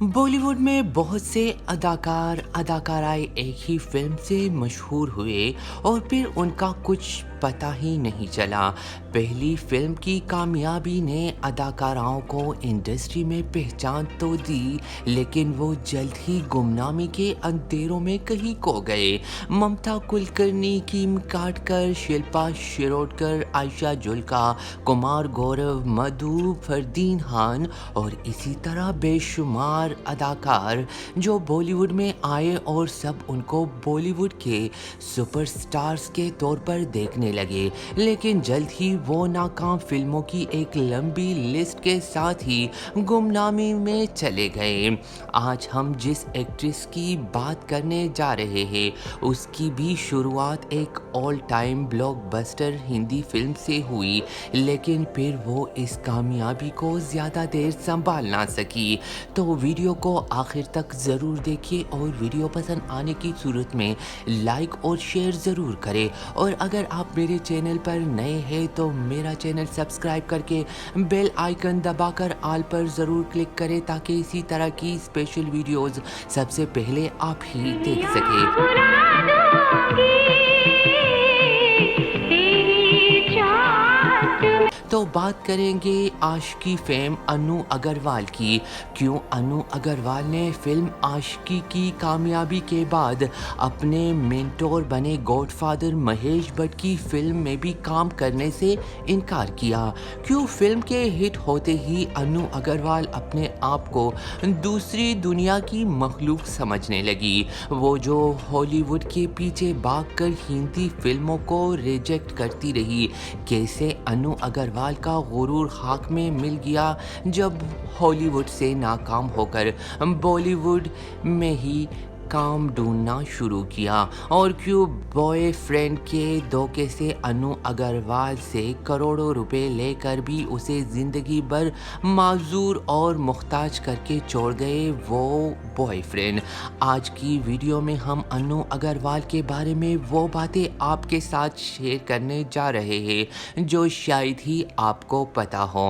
बॉलीवुड में बहुत से अदाकार अदाकाराएं एक ही फिल्म से मशहूर हुए और फिर उनका कुछ पता ही नहीं चला। पहली फिल्म की कामयाबी ने अदाकाराओं को इंडस्ट्री में पहचान तो दी, लेकिन वो जल्द ही गुमनामी के अंधेरों में कहीं खो गए। ममता कुलकर्णी, कीम काटकर, शिल्पा शिरोडकर, आयशा जुल्का, कुमार गौरव, मधु, फरदीन खान और इसी तरह बेशुमार अदाकार जो बॉलीवुड में आए और सब उनको बॉलीवुड के सुपरस्टार्स के तौर पर देखने लगे। लेकिन जल्द ही वो नाकाम फिल्मों की एक लंबी लिस्ट के साथ ही गुमनामी में चले गए। आज हम जिस एक्ट्रेस की बात करने जा रहे हैं उसकी भी शुरुआत एक all time blockbuster Hindi film से हुई, लेकिन फिर वो इस कामयाबी को ज़्यादा देर संभाल ना सकी। तो वीडियो को आखिर तक ज़रूर देखिए और वीडियो पसंद आने की सूरत में लाइक और शेयर ज़रूर करें। और अगर आप मेरे चैनल पर नए हैं तो मेरा चैनल सब्सक्राइब करके बेल आइकन दबाकर ऑल पर ज़रूर क्लिक करें ताकि इसी तरह की स्पेशल वीडियोस सबसे पहले आप ही देख सकें। तो बात करेंगे आशिकी फेम अनु अग्रवाल की। क्यों अनु अग्रवाल ने फिल्म आशिकी की कामयाबी के बाद अपने मेंटोर बने गॉडफादर महेश भट्ट की फिल्म में भी काम करने से इनकार किया? क्यों फिल्म के हिट होते ही अनु अग्रवाल अपने आप को दूसरी दुनिया की मखलूक समझने लगी? वो जो हॉलीवुड के पीछे भागकर हिंदी फिल्मों को रिजेक्ट करती रही, कैसे अनु अग्रवाल का गुरूर खाक में मिल गया जब हॉलीवुड से नाकाम होकर बॉलीवुड में ही काम ढूंढना शुरू किया? और क्यों बॉयफ्रेंड के धोखे से अनु अग्रवाल से करोड़ों रुपए लेकर भी उसे ज़िंदगी भर माजूर और मुख्ताज करके छोड़ गए वो बॉयफ्रेंड? आज की वीडियो में हम अनु अग्रवाल के बारे में वो बातें आपके साथ शेयर करने जा रहे हैं जो शायद ही आपको पता हो।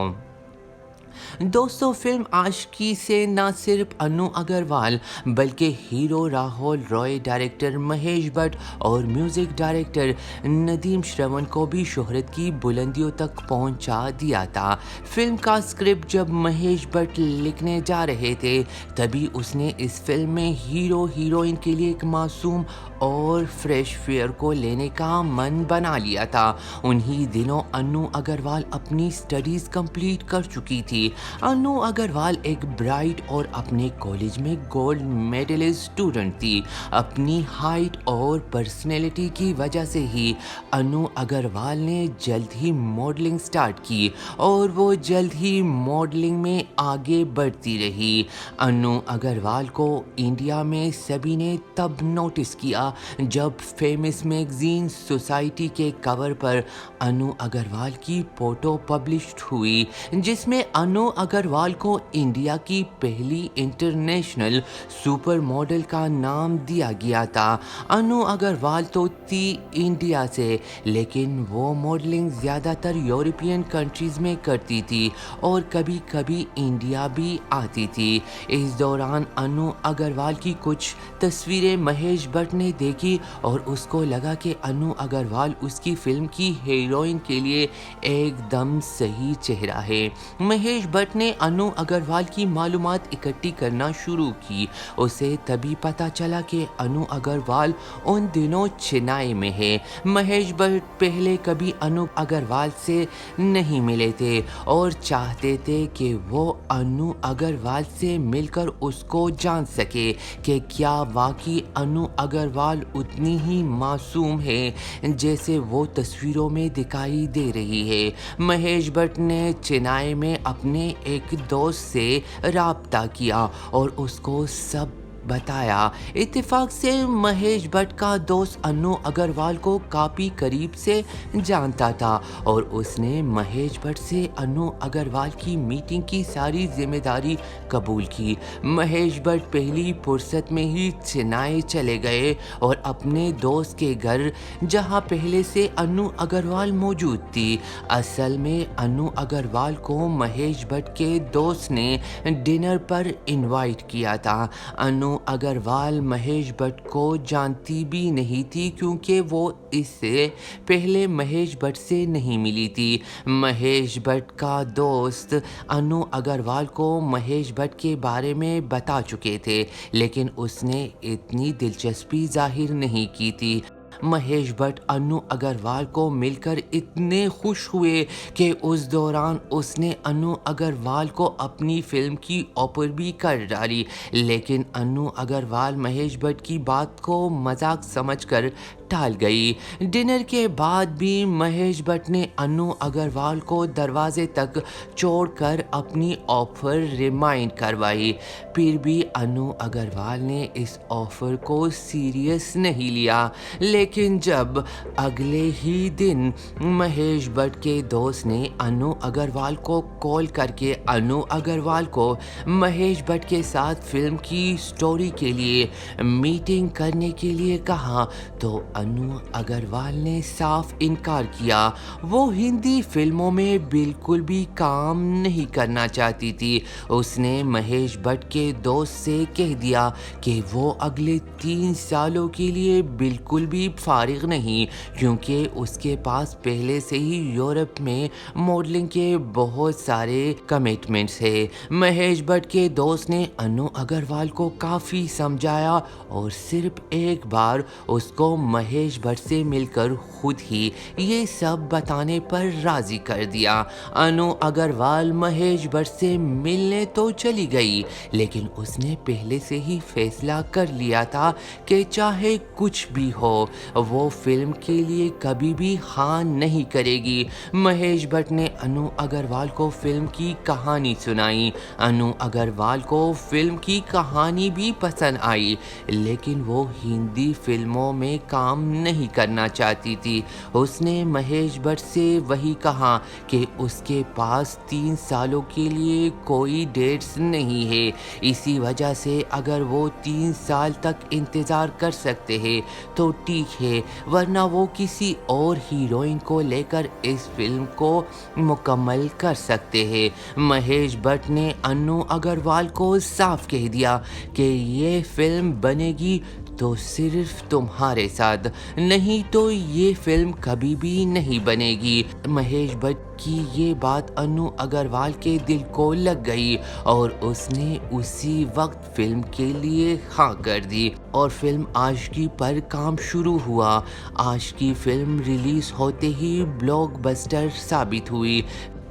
दोस्तों, फिल्म आशिकी से न सिर्फ अनु अग्रवाल बल्कि हीरो राहुल रॉय, डायरेक्टर महेश भट्ट और म्यूजिक डायरेक्टर नदीम श्रवण को भी शोहरत की बुलंदियों तक पहुंचा दिया था। फिल्म का स्क्रिप्ट जब महेश भट्ट लिखने जा रहे थे तभी उसने इस फिल्म में हीरो हीरोइन के लिए एक मासूम और फ्रेश फेयर को लेने का मन बना लिया था। उन्हीं दिनों अनु अग्रवाल अपनी स्टडीज़ कंप्लीट कर चुकी थी। अनु अग्रवाल एक ब्राइट और अपने कॉलेज में गोल्ड मेडलिस्ट स्टूडेंट थी। अपनी हाइट और पर्सनैलिटी की वजह से ही अनु अग्रवाल ने जल्द ही मॉडलिंग स्टार्ट की और वो जल्द ही मॉडलिंग में आगे बढ़ती रही। अनु अग्रवाल को इंडिया में सभी ने तब नोटिस किया जब फेमस मैगजीन सोसाइटी के कवर पर अनु अग्रवाल की फोटो पब्लिश हुई जिसमें अनु अग्रवाल को इंडिया की पहली इंटरनेशनल सुपर मॉडल का नाम दिया गया था। अनु अग्रवाल तो थी इंडिया से, लेकिन वो मॉडलिंग ज़्यादातर यूरोपियन कंट्रीज़ में करती थी और कभी कभी इंडिया भी आती थी। इस दौरान अनु अग्रवाल की कुछ तस्वीरें महेश भट्ट ने देखी और उसको लगा कि अनु अग्रवाल उसकी फिल्म की हीरोइन के लिए एकदम सही चेहरा है। महेश भट्ट ने अनु अग्रवाल की मालूमात इकट्ठी करना शुरू की। उसे तभी पता चला कि अनु अग्रवाल उन दिनों चेन्नई में है। महेश भट्ट पहले कभी अनु अग्रवाल से नहीं मिले थे और चाहते थे कि वो अनु अग्रवाल से मिलकर उसको जान सके कि क्या वाकई अनु अग्रवाल उतनी ही मासूम है जैसे वो तस्वीरों में दिखाई दे रही है। महेश भट्ट ने चेन्नई में अपने एक दोस्त से राब्ता किया और उसको सब बताया। इत्तेफाक से महेश भट्ट का दोस्त अन्नू अग्रवाल को काफ़ी करीब से जानता था और उसने महेश भट्ट से अन्नू अग्रवाल की मीटिंग की सारी जिम्मेदारी कबूल की। महेश भट्ट पहली फुर्सत में ही चेन्नई चले गए और अपने दोस्त के घर, जहां पहले से अन्नू अग्रवाल मौजूद थी। असल में अन्नू अग्रवाल को महेश भट्ट के दोस्त ने डिनर पर इनवाइट किया था। अन्नू अग्रवाल महेश भट्ट को जानती भी नहीं थी क्योंकि वो इससे पहले महेश भट्ट से नहीं मिली थी। महेश भट्ट का दोस्त अन्नू अग्रवाल को महेश भट्ट के बारे में बता चुके थे, लेकिन उसने इतनी दिलचस्पी जाहिर नहीं की थी। महेश भट्ट अन्नू अग्रवाल को मिलकर इतने खुश हुए कि उस दौरान उसने अन्नू अग्रवाल को अपनी फिल्म की ऑफर भी कर डाली, लेकिन अन्नू अग्रवाल महेश भट्ट की बात को मजाक समझकर टाल गई। डिनर के बाद भी महेश भट्ट ने अन्नू अग्रवाल को दरवाजे तक छोड़कर अपनी ऑफर रिमाइंड करवाई। फिर भी अन्नू अग्रवाल ने इस ऑफर को सीरियस नहीं लिया, लेकिन जब अगले ही दिन महेश भट्ट के दोस्त ने अन्नू अग्रवाल को कॉल करके अन्नू अग्रवाल को महेश भट्ट के साथ फिल्म की स्टोरी के लिए मीटिंग करने के लिए कहा, तो अन्नू अग्रवाल ने साफ इनकार किया। वो हिंदी फिल्मों में बिल्कुल भी काम नहीं करना चाहती थी। उसने महेश भट्ट के दोस्त से कह दिया कि वो अगले 3 सालों के लिए बिल्कुल भी फारिग नहीं, क्योंकि उसके पास पहले से ही यूरोप में मॉडलिंग के बहुत सारे कमिटमेंट्स है। महेश भट्ट के दोस्त ने अन्नू अग्रवाल को काफ़ी समझाया और सिर्फ एक बार उसको महेश भट्ट से मिलकर खुद ही ये सब बताने पर राजी कर दिया। अनु अग्रवाल महेश भट्ट से मिलने तो चली गई, लेकिन उसने पहले से ही फैसला कर लिया था कि चाहे कुछ भी हो वो फिल्म के लिए कभी भी हाँ नहीं करेगी। महेश भट्ट ने अनु अग्रवाल को फिल्म की कहानी सुनाई। अनु अग्रवाल को फिल्म की कहानी भी पसंद आई, लेकिन वो हिंदी फिल्मों में काम नहीं करना चाहती थी। उसने महेश भट्ट से वही कहा कि उसके पास 3 सालों के लिए कोई डेट्स नहीं है। इसी वजह से अगर वो 3 साल तक इंतज़ार कर सकते हैं तो ठीक है, वरना वो किसी और हीरोइन को लेकर इस फिल्म को मुकम्मल कर सकते हैं। महेश भट्ट ने अन्नू अग्रवाल को साफ कह दिया कि ये फिल्म बनेगी तो सिर्फ तुम्हारे साथ, नहीं तो ये फिल्म कभी भी नहीं बनेगी। महेश भट्ट की ये बात अन्नू अग्रवाल के दिल को लग गई और उसने उसी वक्त फिल्म के लिए हाँ कर दी और फिल्म आशिकी पर काम शुरू हुआ। आशिकी फिल्म रिलीज होते ही ब्लॉकबस्टर साबित हुई।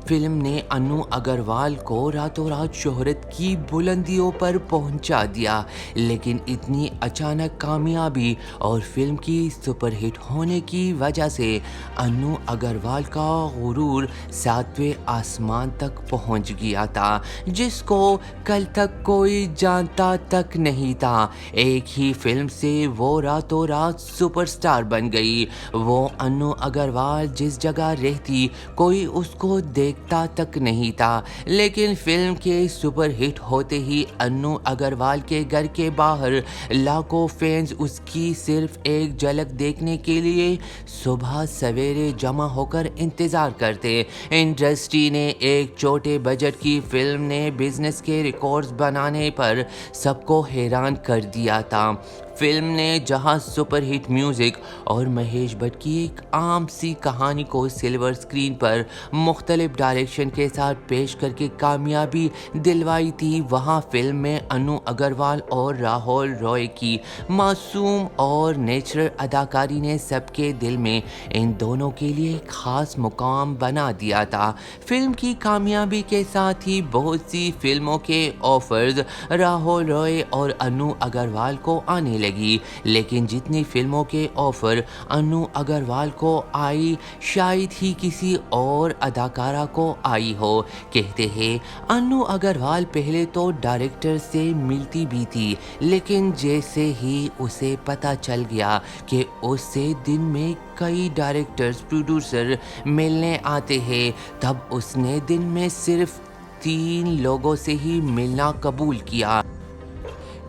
फिल्म ने अन्नू अग्रवाल को रातों रात शोहरत की बुलंदियों पर पहुंचा दिया, लेकिन इतनी अचानक कामयाबी और फिल्म की सुपरहिट होने की वजह से अन्नू अग्रवाल का गुरूर 7वें आसमान तक पहुंच गया था, जिसको कल तक कोई जानता तक नहीं था। एक ही फिल्म से वो रातों रात सुपरस्टार बन गई। वो अन्नू अग्रवाल जिस जगह रहती कोई उसको देखता तक नहीं था, लेकिन फिल्म के सुपरहिट होते ही अन्नू अग्रवाल के घर के बाहर लाखों फैंस उसकी सिर्फ एक झलक देखने के लिए सुबह सवेरे जमा होकर इंतजार करते। इंडस्ट्री ने एक छोटे बजट की फिल्म ने बिजनेस के रिकॉर्ड्स बनाने पर सबको हैरान कर दिया था। फिल्म ने जहां सुपरहिट म्यूजिक और महेश भट्ट की एक आम सी कहानी को सिल्वर स्क्रीन पर मुख्तलिफ डायरेक्शन के साथ पेश करके कामयाबी दिलवाई थी, वहां फिल्म में अनु अग्रवाल और राहुल रॉय की मासूम और नेचुरल अदाकारी ने सबके दिल में इन दोनों के लिए एक खास मुकाम बना दिया था। फिल्म की कामयाबी के साथ ही बहुत सी फिल्मों के ऑफर्स राहुल रॉय और अनु अग्रवाल को आने लगे। लगी। लेकिन जितनी फिल्मों के ऑफ़र अनु अग्रवाल को आई, शायद ही किसी और अदाकारा को आई हो। कहते हैं अनु अग्रवाल पहले तो डायरेक्टर से मिलती भी थी, लेकिन जैसे ही उसे पता चल गया कि उससे दिन में कई डायरेक्टर्स प्रोड्यूसर मिलने आते हैं, तब उसने दिन में सिर्फ 3 लोगों से ही मिलना कबूल किया।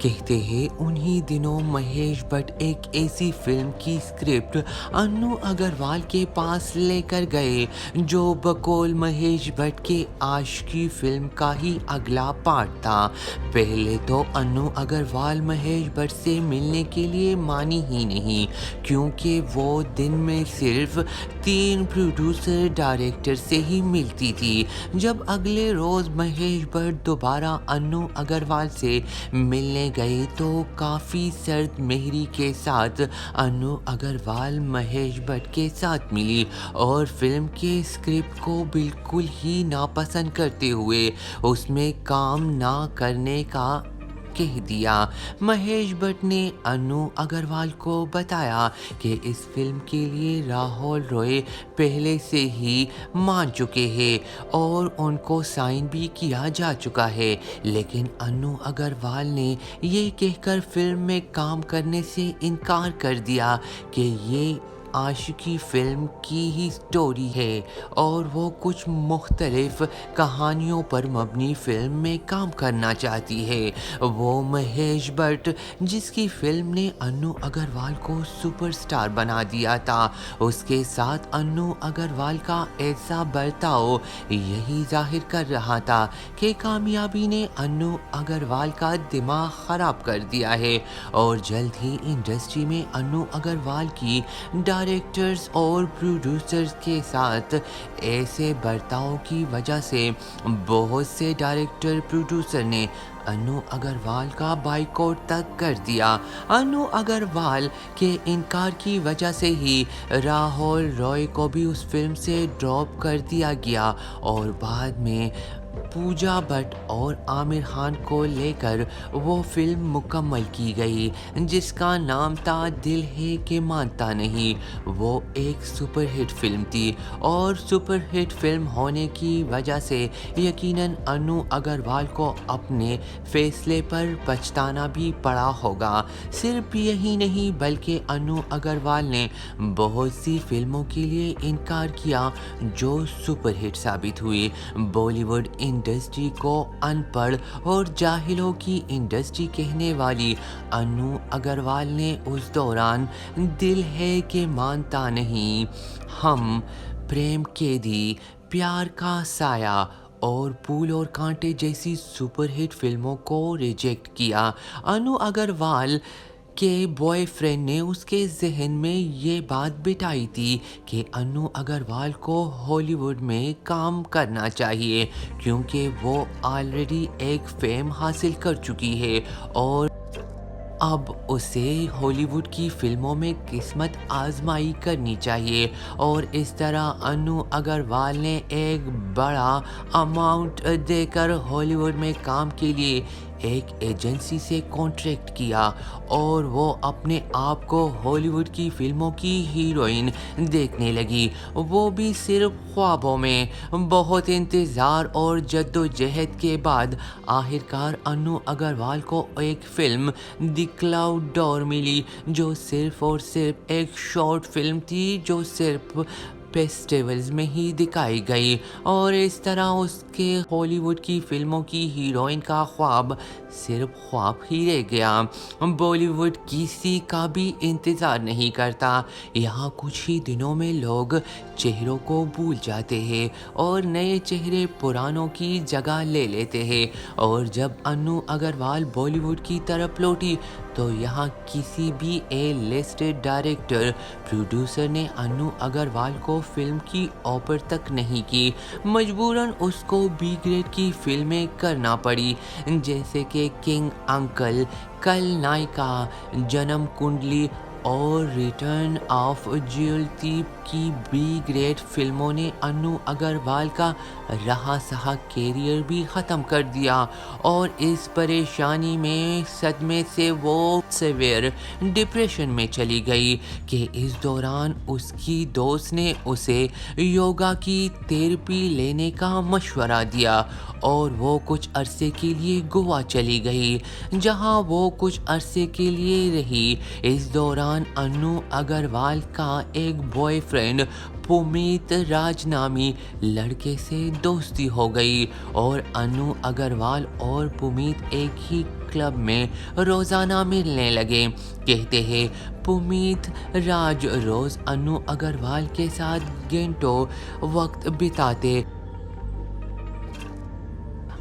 कहते हैं उन्हीं दिनों महेश भट्ट एक ऐसी फिल्म की स्क्रिप्ट अनु अग्रवाल के पास लेकर गए जो बकौल महेश भट्ट के आशिकी फिल्म का ही अगला पार्ट था। पहले तो अनु अग्रवाल महेश भट्ट से मिलने के लिए मानी ही नहीं, क्योंकि वो दिन में सिर्फ 3 प्रोड्यूसर डायरेक्टर से ही मिलती थी। जब अगले रोज़ महेश भट्ट दोबारा अनु अग्रवाल से मिलने गए तो काफ़ी सर्द मेहरी के साथ अनु अग्रवाल महेश भट्ट के साथ मिली और फिल्म के स्क्रिप्ट को बिल्कुल ही नापसंद करते हुए उसमें काम ना करने का कह दिया। महेश भट्ट ने अनु अग्रवाल को बताया कि इस फिल्म के लिए राहुल रॉय पहले से ही मान चुके हैं और उनको साइन भी किया जा चुका है, लेकिन अनु अग्रवाल ने ये कहकर फिल्म में काम करने से इनकार कर दिया कि ये आशिकी फिल्म की ही स्टोरी है और वो कुछ मुख्तलिफ कहानियों पर मबनी फिल्म में काम करना चाहती है। वो महेश भट्ट जिसकी फिल्म ने अनु अग्रवाल को सुपरस्टार बना दिया था, उसके साथ अनु अग्रवाल का ऐसा बर्ताव यही जाहिर कर रहा था कि कामयाबी ने अनु अग्रवाल का दिमाग ख़राब कर दिया है और जल्द ही इंडस्ट्री में अनु अग्रवाल की डायरेक्टर्स और प्रोड्यूसर्स के साथ ऐसे बर्ताव की वजह से बहुत से डायरेक्टर प्रोड्यूसर ने अनु अग्रवाल का बाइकआउट तक कर दिया। अनु अग्रवाल के इनकार की वजह से ही राहुल रॉय को भी उस फिल्म से ड्रॉप कर दिया गया और बाद में पूजा भट्ट और आमिर खान को लेकर वो फिल्म मुकम्मल की गई जिसका नाम था दिल है कि मानता नहीं। वो एक सुपरहिट फिल्म थी और सुपरहिट फिल्म होने की वजह से यकीनन अनु अग्रवाल को अपने फैसले पर पछताना भी पड़ा होगा। सिर्फ यही नहीं बल्कि अनु अग्रवाल ने बहुत सी फिल्मों के लिए इनकार किया जो सुपरहिट साबित हुई। बॉलीवुड इंडस्ट्री को अनपढ़ और जाहिलों की इंडस्ट्री कहने वाली अनु अग्रवाल ने उस दौरान दिल है कि मानता नहीं, हम, प्रेम कैदी, प्यार का साया और फूल और कांटे जैसी सुपरहिट फिल्मों को रिजेक्ट किया। अनु अग्रवाल के बॉयफ्रेंड ने उसके जहन में ये बात बिठाई थी कि अनु अग्रवाल को हॉलीवुड में काम करना चाहिए क्योंकि वो ऑलरेडी एक फेम हासिल कर चुकी है और अब उसे हॉलीवुड की फिल्मों में किस्मत आजमाई करनी चाहिए। और इस तरह अनु अग्रवाल ने एक बड़ा अमाउंट देकर हॉलीवुड में काम के लिए एक एजेंसी से कॉन्ट्रैक्ट किया और वो अपने आप को हॉलीवुड की फिल्मों की हीरोइन देखने लगी, वो भी सिर्फ ख्वाबों में। बहुत इंतज़ार और जद्दोजहद के बाद आखिरकार अनु अग्रवाल को एक फिल्म द क्लाउड डोर मिली जो सिर्फ और सिर्फ एक शॉर्ट फिल्म थी जो सिर्फ फेस्टिवल्स में ही दिखाई गई और इस तरह उसके हॉलीवुड की फिल्मों की हीरोइन का ख्वाब सिर्फ ख्वाब ही रह गया। बॉलीवुड किसी का भी इंतज़ार नहीं करता। यहाँ कुछ ही दिनों में लोग चेहरों को भूल जाते हैं और नए चेहरे पुरानों की जगह ले लेते हैं और जब अनु अग्रवाल बॉलीवुड की तरफ लौटी तो यहाँ किसी भी ए लिस्टेड डायरेक्टर प्रोड्यूसर ने अनु अग्रवाल को फिल्म की ऑफर तक नहीं की। मजबूरन उसको बी ग्रेड की फिल्में करना पड़ी जैसे कि किंग अंकल, कल नायिका, जन्म कुंडली और रिटर्न ऑफ ज्वेलरी की बी ग्रेड फिल्मों ने अन्नू अग्रवाल का रहा सहा कैरियर भी ख़त्म कर दिया और इस परेशानी में सदमे से वो सेवियर डिप्रेशन में चली गई कि इस दौरान उसकी दोस्त ने उसे योगा की थेरेपी लेने का मशवरा दिया और वो कुछ अरसे के लिए गोवा चली गई, जहां वो कुछ अरसे के लिए रही। इस दौरान अन्नू अग्रवाल का एक बॉयफ्रेंड पुमीत राज नामी लड़के से दोस्ती हो गई और अन्नू अग्रवाल और पुमीत एक ही क्लब में रोज़ाना मिलने लगे। कहते हैं पुमीत राज रोज़ अन्नू अग्रवाल के साथ घंटों वक्त बिताते।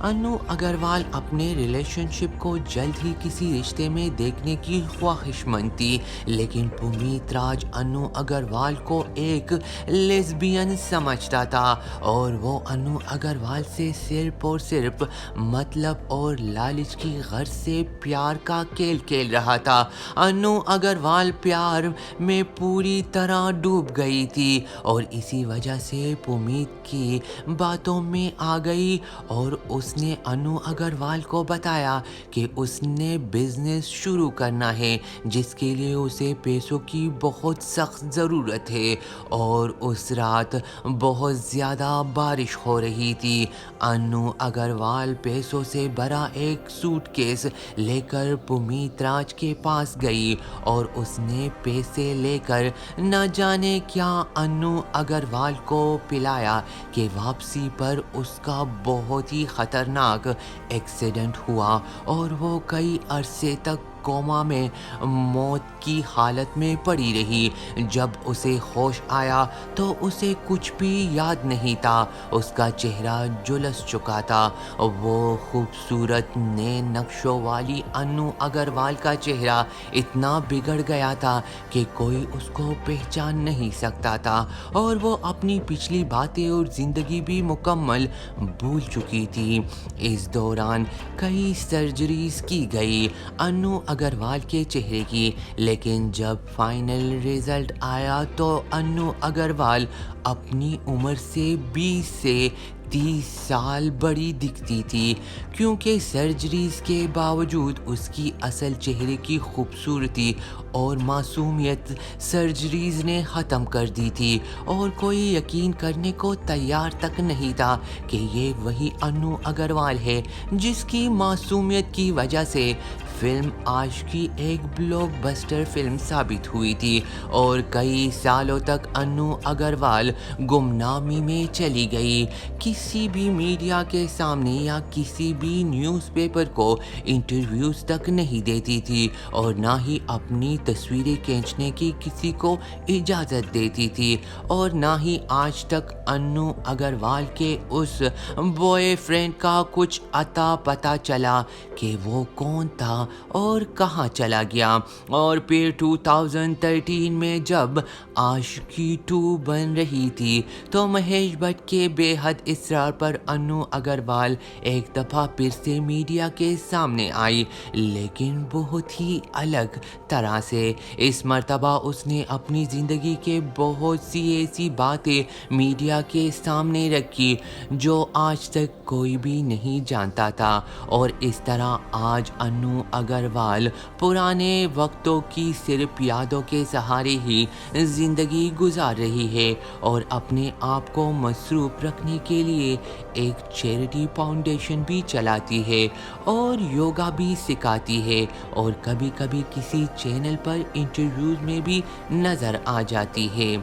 अन्नू अग्रवाल अपने रिलेशनशिप को जल्द ही किसी रिश्ते में देखने की ख्वाहिशमंद थी, लेकिन पुनीत राज अन्नू अग्रवाल को एक लेस्बियन समझता था और वो अन्नू अग्रवाल से सिर्फ और सिर्फ मतलब और लालच की गर्ज से प्यार का खेल खेल रहा था। अन्नू अग्रवाल प्यार में पूरी तरह डूब गई थी और इसी वजह से पुनीत की बातों में आ गई और उसने अन्नू अग्रवाल को बताया कि उसने बिजनेस शुरू करना है जिसके लिए उसे पैसों की बहुत सख्त ज़रूरत है और उस रात बहुत ज़्यादा बारिश हो रही थी। अन्नू अग्रवाल पैसों से भरा एक सूटकेस लेकर पुनीत राज के पास गई और उसने पैसे लेकर न जाने क्या अन्नू अग्रवाल को पिलाया कि वापसी पर उसका बहुत ही खतरनाक एक्सीडेंट हुआ और वो कई अरसे तक कोमा में मौत की हालत में पड़ी रही। जब उसे होश आया तो उसे कुछ भी याद नहीं था, उसका चेहरा झुलस चुका था। वो खूबसूरत नए नक्शों वाली अन्नू अग्रवाल का चेहरा इतना बिगड़ गया था कि कोई उसको पहचान नहीं सकता था और वो अपनी पिछली बातें और ज़िंदगी भी मुकम्मल भूल चुकी थी। इस दौरान कई सर्जरीज की गई अन्नू अग्रवाल के चेहरे की, लेकिन जब फाइनल रिजल्ट आया तो अन्नू अग्रवाल अपनी उम्र से 20 से 30 साल बड़ी दिखती थी, क्योंकि सर्जरीज के बावजूद उसकी असल चेहरे की खूबसूरती और मासूमियत सर्जरीज ने ख़त्म कर दी थी और कोई यकीन करने को तैयार तक नहीं था कि ये वही अन्नू अग्रवाल है जिसकी मासूमियत की वजह से फिल्म आशिकी एक ब्लॉकबस्टर फिल्म साबित हुई थी और कई सालों तक अन्नू अग्रवाल गुमनामी में चली गई। किसी भी मीडिया के सामने या किसी भी न्यूज़पेपर को इंटरव्यूज़ तक नहीं देती थी और ना ही अपनी तस्वीरें खींचने की किसी को इजाज़त देती थी और ना ही आज तक अन्नू अग्रवाल के उस बॉयफ्रेंड का कुछ अता पता चला कि वो कौन था और कहाँ चला गया। और फिर 2013 में जब आशिकी 2 बन रही थी तो महेश भट्ट के बेहद इसरार पर अन्नू अग्रवाल एक दफ़ा फिर से मीडिया के सामने आई, लेकिन बहुत ही अलग तरह से। इस मर्तबा उसने अपनी ज़िंदगी के बहुत सी ऐसी बातें मीडिया के सामने रखी जो आज तक कोई भी नहीं जानता था और इस तरह आज अन्नू अग्रवाल पुराने वक्तों की सिर्फ यादों के सहारे ही ज़िंदगी गुजार रही है और अपने आप को मसरूफ़ रखने के लिए एक चैरिटी फाउंडेशन भी चलाती है और योगा भी सिखाती है और कभी कभी किसी चैनल पर इंटरव्यूज़ में भी नज़र आ जाती है।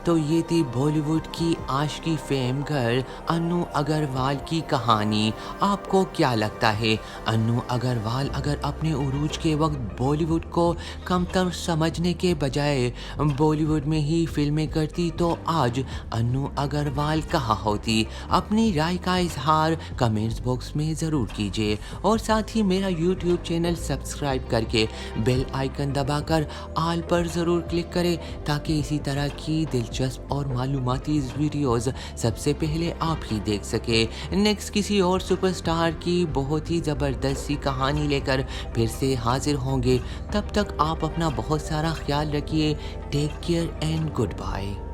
तो ये थी बॉलीवुड की आशिकी फेम गर्ल अन्नू अग्रवाल की कहानी। आपको क्या लगता है, अन्नू अग्रवाल अगर अपने उरूज के वक्त बॉलीवुड को कमतर समझने के बजाय बॉलीवुड में ही फिल्में करती तो आज अन्नू अग्रवाल कहाँ होती? अपनी राय का इजहार कमेंट्स बॉक्स में ज़रूर कीजिए और साथ ही मेरा यूट्यूब चैनल सब्सक्राइब करके बेल आइकन दबाकर ऑल पर ज़रूर क्लिक करें ताकि इसी तरह की दिलचस्प दिलचस्प और मालूमाती वीडियोस सबसे पहले आप ही देख सके। नेक्स्ट किसी और सुपरस्टार की बहुत ही ज़बरदस्त सी कहानी लेकर फिर से हाजिर होंगे। तब तक आप अपना बहुत सारा ख्याल रखिए। Take care and good bye.